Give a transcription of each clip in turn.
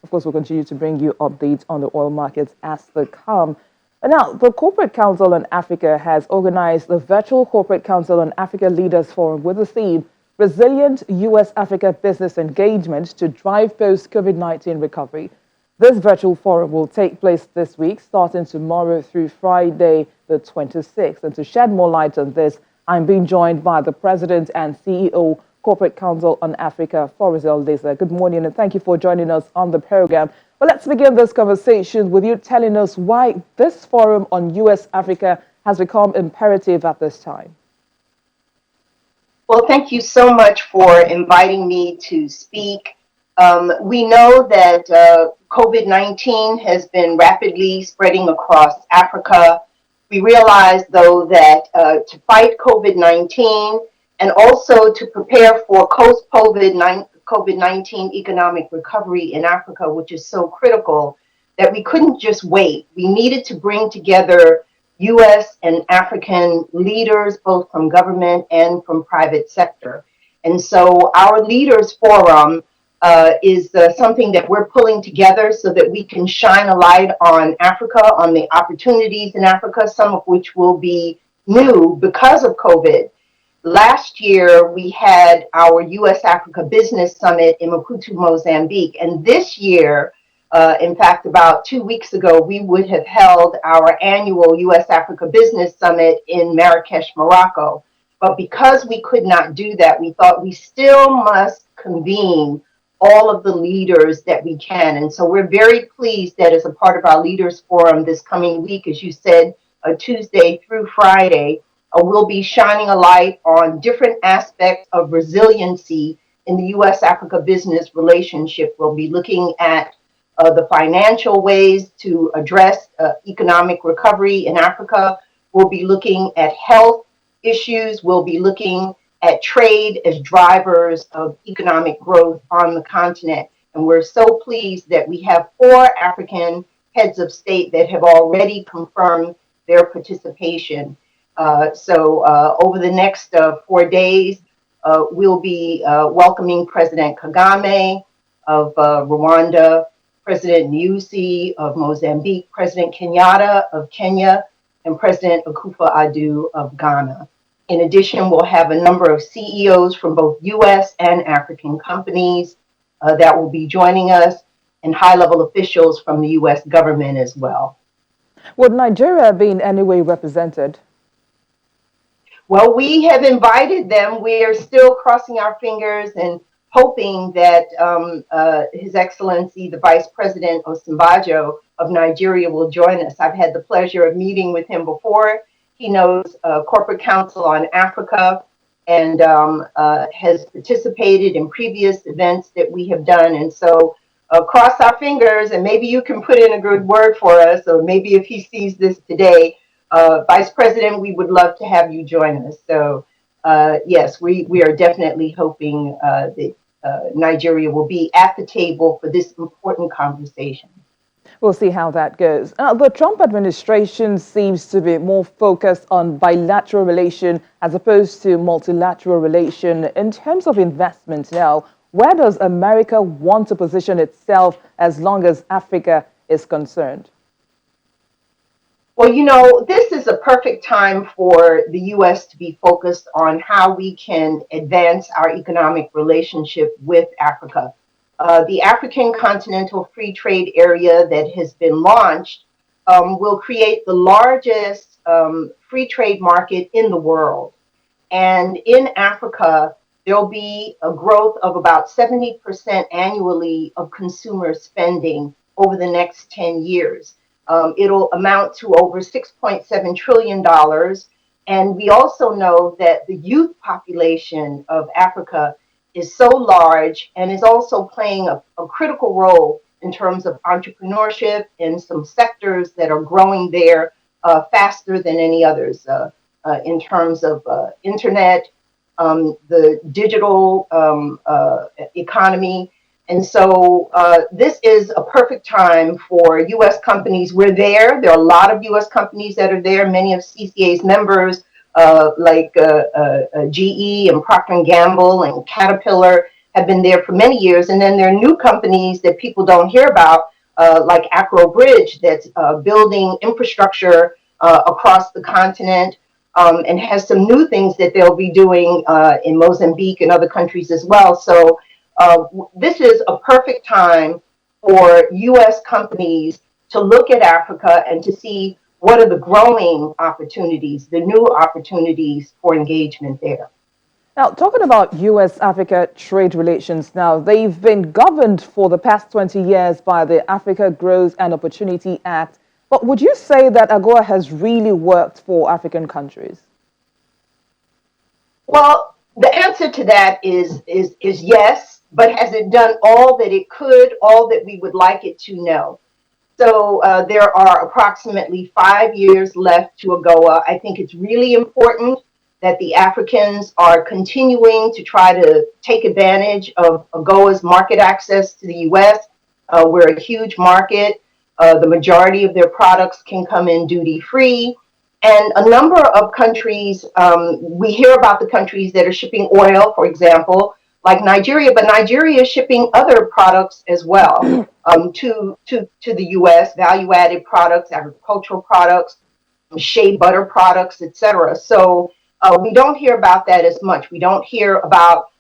Of course, we'll continue to bring you updates on the oil markets as they come. And now, the Corporate Council on Africa has organized the Virtual Corporate Council on Africa Leaders Forum with the theme Resilient U.S. Africa Business Engagement to Drive Post-COVID-19 Recovery. This virtual forum will take place this week, starting tomorrow through Friday, the 26th. And to shed more light on this, I'm being joined by the President and CEO, Corporate Council on Africa, Forizal Leza. Good morning, and thank you for joining us on the program. Well, let's begin this conversation with you telling us why this forum on U.S. Africa has become imperative at this time. Well, thank you so much for inviting me to speak. We know that COVID-19 has been rapidly spreading across Africa. We realize, though, that to fight COVID-19 and also to prepare for post-COVID-19 economic recovery in Africa, which is so critical, that we couldn't just wait. We needed to bring together U.S. and African leaders, both from government and from private sector. And so our Leaders Forum is something that we're pulling together so that we can shine a light on Africa, on the opportunities in Africa, some of which will be new because of COVID. Last year, we had our U.S. Africa Business Summit in Maputo, Mozambique. And this year, in fact, about 2 weeks ago, we would have held our annual U.S. Africa Business Summit in Marrakesh, Morocco. But because we could not do that, we thought we still must convene all of the leaders that we can. And so we're very pleased that as a part of our Leaders Forum this coming week, as you said, Tuesday through Friday, we'll be shining a light on different aspects of resiliency in the U.S.-Africa business relationship. We'll be looking at the financial ways to address economic recovery in Africa. We'll be looking at health issues. We'll be looking at trade as drivers of economic growth on the continent. And we're so pleased that we have 4 African heads of state that have already confirmed their participation. So over the next 4 days, we'll be welcoming President Kagame of Rwanda, President Nyusi of Mozambique, President Kenyatta of Kenya, and President Akufo-Addo of Ghana. In addition, we'll have a number of CEOs from both U.S. and African companies that will be joining us, and high-level officials from the U.S. government as well. Would Nigeria be in any way represented? Well, we have invited them. We are still crossing our fingers and hoping that His Excellency, the Vice President Osinbajo of Nigeria, will join us. I've had the pleasure of meeting with him before. He knows Corporate Council on Africa and has participated in previous events that we have done. And so cross our fingers, and maybe you can put in a good word for us, or maybe if he sees this today, Vice President, we would love to have you join us. So yes, we are definitely hoping that Nigeria will be at the table for this important conversation. We'll see how that goes. The Trump administration seems to be more focused on bilateral relation as opposed to multilateral relation. In terms of investment now, where does America want to position itself as long as Africa is concerned? Well, you know, this is a perfect time for the U.S. to be focused on how we can advance our economic relationship with Africa. The African Continental Free Trade Area that has been launched will create the largest free trade market in the world. And in Africa, there'll be a growth of about 70% annually of consumer spending over the next 10 years. It'll amount to over $6.7 trillion. And we also know that the youth population of Africa is so large and is also playing a critical role in terms of entrepreneurship in some sectors that are growing there faster than any others in terms of internet, the digital economy. And so this is a perfect time for U.S. companies. We're there. There are a lot of U.S. companies that are there. Many of CCA's members, like GE and Procter & Gamble and Caterpillar, have been there for many years. And then there are new companies that people don't hear about, like Acro Bridge, that's building infrastructure across the continent, and has some new things that they'll be doing in Mozambique and other countries as well. So this is a perfect time for U.S. companies to look at Africa and to see what are the growing opportunities, the new opportunities for engagement there. Now, talking about US-Africa trade relations now, they've been governed for the past 20 years by the Africa Growth and Opportunity Act. But would you say that AGOA has really worked for African countries? Well, the answer to that is yes, but has it done all that it could, all that we would like it to? No. So there are approximately 5 years left to AGOA. I think it's really important that the Africans are continuing to try to take advantage of AGOA's market access to the U.S. We're a huge market. The majority of their products can come in duty free. And a number of countries, we hear about the countries that are shipping oil, for example, like Nigeria, but Nigeria is shipping other products as well to the U.S., value-added products, agricultural products, shea butter products, etc. So we don't hear about that as much. We don't hear about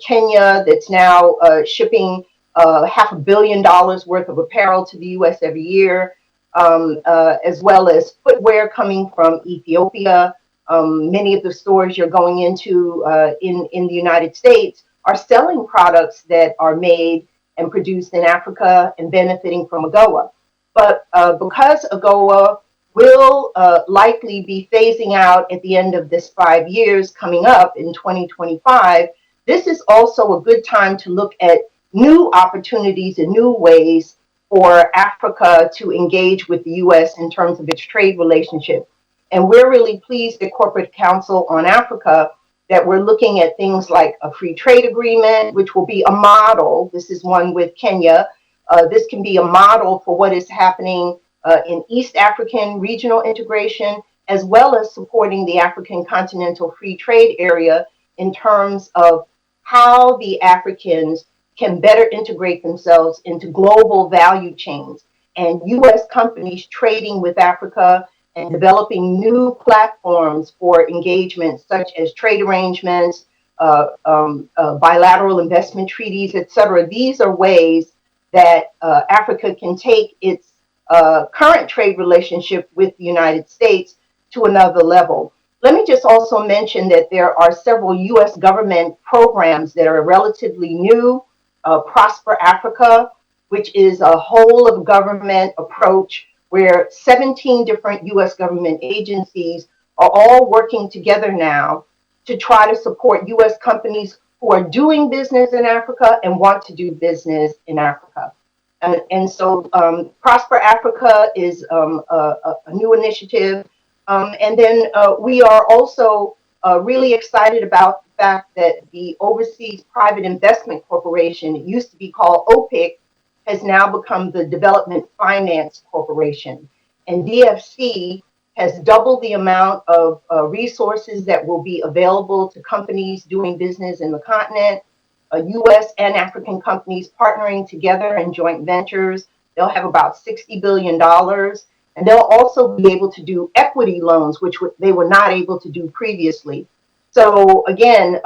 Kenya that's now shipping $500 million worth of apparel to the U.S. every year, as well as footwear coming from Ethiopia. Many of the stores you're going into in the United States are selling products that are made and produced in Africa and benefiting from AGOA. But because AGOA will likely be phasing out at the end of this 5 years coming up in 2025, this is also a good time to look at new opportunities and new ways for Africa to engage with the U.S. in terms of its trade relationship. And we're really pleased at Corporate Council on Africa that we're looking at things like a free trade agreement, which will be a model. This is one with Kenya. This can be a model for what is happening in East African regional integration, as well as supporting the African Continental Free Trade Area in terms of how the Africans can better integrate themselves into global value chains, and U.S. companies trading with Africa and developing new platforms for engagement, such as trade arrangements, bilateral investment treaties, etc. These are ways that Africa can take its current trade relationship with the United States to another level. Let me just also mention that there are several U.S. government programs that are relatively new. Prosper Africa, which is a whole of government approach where 17 different U.S. government agencies are all working together now to try to support U.S. companies who are doing business in Africa and want to do business in Africa. And so Prosper Africa is a new initiative. And then we are also really excited about the fact that the Overseas Private Investment Corporation, it used to be called OPIC, has now become the Development Finance Corporation. And DFC has doubled the amount of resources that will be available to companies doing business in the continent. U.S. and African companies partnering together in joint ventures. They'll have about $60 billion. And they'll also be able to do equity loans, which they were not able to do previously. So again,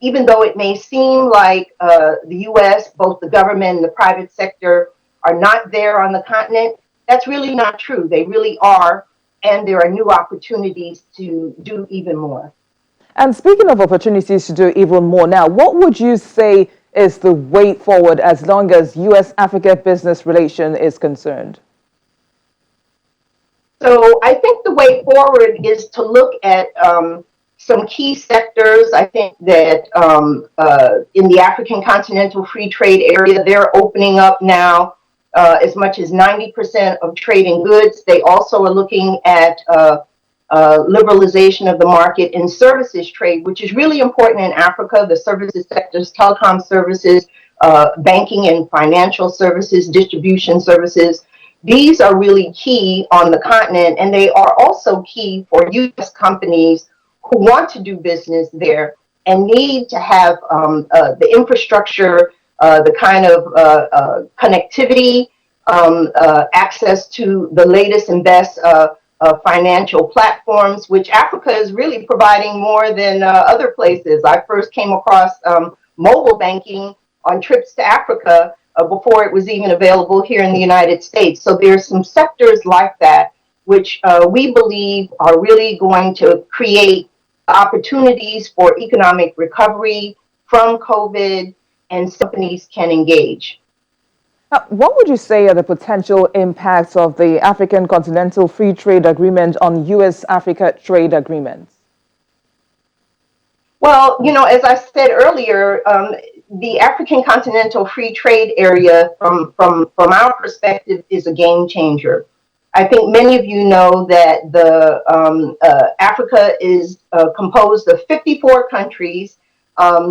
even though it may seem like the U.S., both the government and the private sector, are not there on the continent, that's really not true. They really are. And there are new opportunities to do even more. And speaking of opportunities to do even more now, what would you say is the way forward as long as U.S.-Africa business relation is concerned? So I think the way forward is to look at some key sectors. I think that in the African Continental Free Trade Area, they're opening up now as much as 90% of trade in goods. They also are looking at liberalization of the market in services trade, which is really important in Africa. The services sectors, telecom services, banking and financial services, distribution services. These are really key on the continent, and they are also key for U.S. companies who want to do business there and need to have the infrastructure, the kind of connectivity, access to the latest and best financial platforms, which Africa is really providing more than other places. I first came across mobile banking on trips to Africa before it was even available here in the United States. So there's some sectors like that which we believe are really going to create opportunities for economic recovery from COVID, and companies can engage. What would you say are the potential impacts of the African Continental Free Trade Agreement on U.S.-Africa trade agreements? Well, as I said earlier, the African Continental Free Trade Area, from our perspective, is a game changer. I think many of you know that the Africa is composed of 54 countries.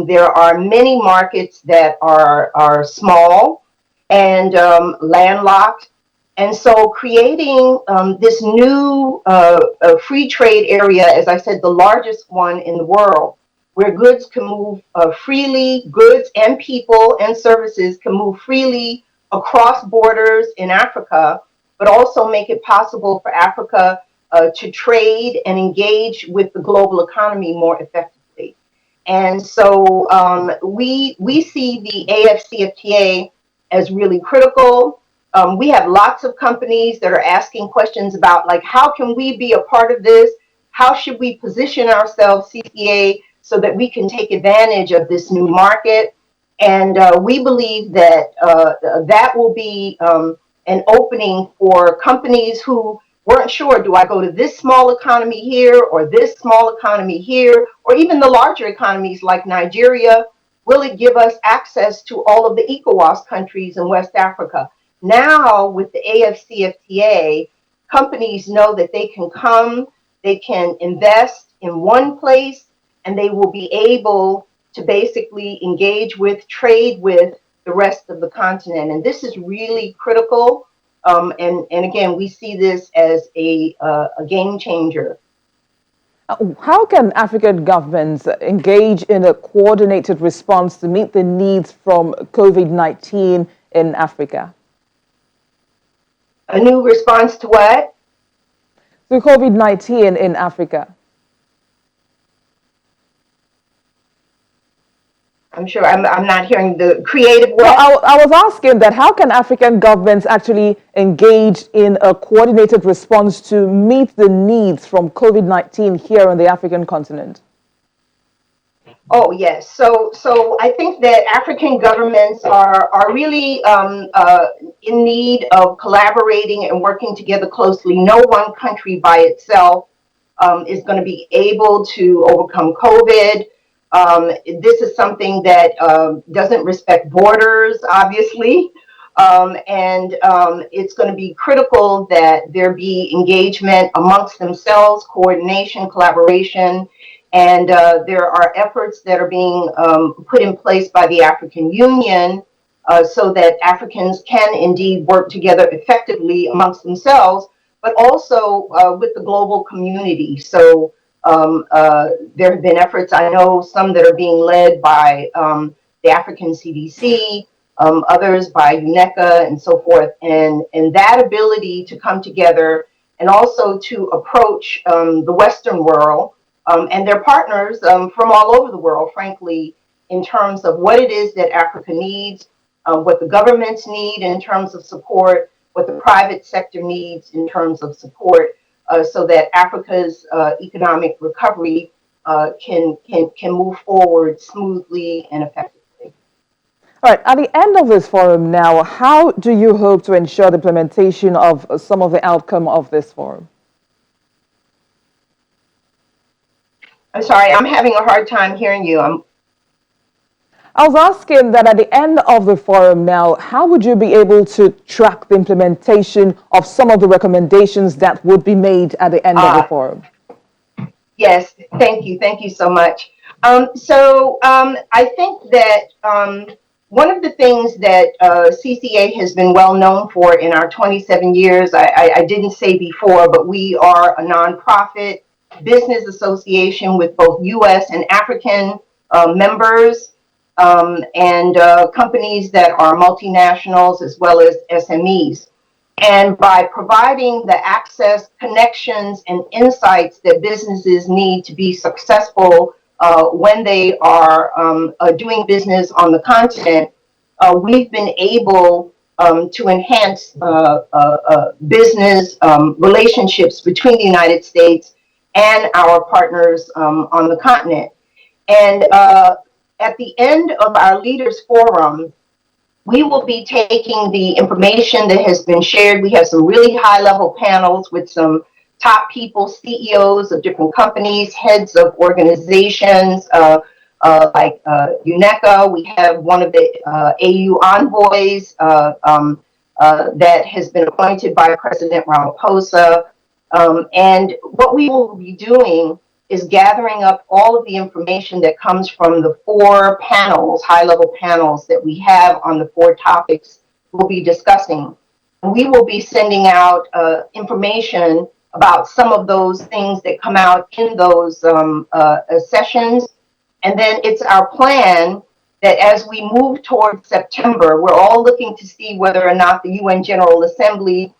There are many markets that are small and landlocked. And so creating this new free trade area, as I said, the largest one in the world, where goods can move freely, goods and people and services can move freely across borders in Africa, but also make it possible for Africa to trade and engage with the global economy more effectively. And so we see the AFCFTA as really critical. We have lots of companies that are asking questions about, like, how can we be a part of this? How should we position ourselves, CCA, so that we can take advantage of this new market? And we believe that that will be an opening for companies who weren't sure, do I go to this small economy here or this small economy here, or even the larger economies like Nigeria? Will it give us access to all of the ECOWAS countries in West Africa? Now, with the AFCFTA, companies know that they can come, they can invest in one place, and they will be able to basically engage with, trade with the rest of the continent. And this is really critical. And again, we see this as a game changer. How can African governments engage in a coordinated response to meet the needs from COVID-19 in Africa? A new response to what? To COVID-19 in Africa. I'm sure I'm not hearing the creative No, what? I was asking that how can African governments actually engage in a coordinated response to meet the needs from COVID-19 here on the African continent? Oh, yes. So I think that African governments are really in need of collaborating and working together closely. No one country by itself is going to be able to overcome COVID. This is something that doesn't respect borders, obviously. It's going to be critical that there be engagement amongst themselves, coordination, collaboration. And there are efforts that are being put in place by the African Union so that Africans can indeed work together effectively amongst themselves, but also with the global community. So there have been efforts, I know some that are being led by the African CDC, others by UNECA and so forth. And that ability to come together and also to approach the Western world and their partners from all over the world, frankly, in terms of what it is that Africa needs, what the governments need in terms of support, what the private sector needs in terms of support, so that Africa's economic recovery can move forward smoothly and effectively. All right, at the end of this forum now, how do you hope to ensure the implementation of some of the outcome of this forum? I'm sorry, I'm having a hard time hearing you. I was asking that at the end of the forum now, how would you be able to track the implementation of some of the recommendations that would be made at the end of the forum? Yes, thank you. Thank you so much. I think that one of the things that CCA has been well known for in our 27 years, I didn't say before, but we are a nonprofit business association with both U.S. and African members and companies that are multinationals as well as SMEs. And by providing the access, connections, and insights that businesses need to be successful when they are doing business on the continent, we've been able to enhance business relationships between the United States and our partners on the continent. And at the end of our Leaders Forum, we will be taking the information that has been shared. We have some really high level panels with some top people, CEOs of different companies, heads of organizations like UNECA. We have one of the AU envoys that has been appointed by President Ramaphosa. And what we will be doing is gathering up all of the information that comes from the 4 panels, high-level panels that we have on the 4 topics we'll be discussing. We will be sending out information about some of those things that come out in those sessions. And then it's our plan that as we move towards September, we're all looking to see whether or not the UN General Assembly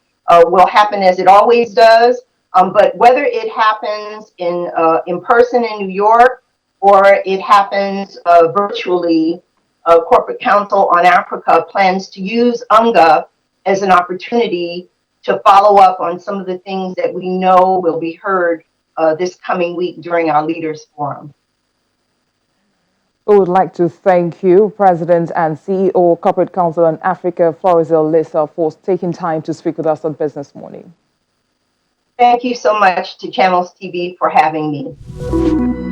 will happen as it always does. But whether it happens in person in New York or it happens virtually, Corporate Council on Africa plans to use UNGA as an opportunity to follow up on some of the things that we know will be heard this coming week during our Leaders Forum. We would like to thank you, President and CEO, Corporate Council on Africa, Florizel Lisa, for taking time to speak with us on Business Morning. Thank you so much to Channels TV for having me.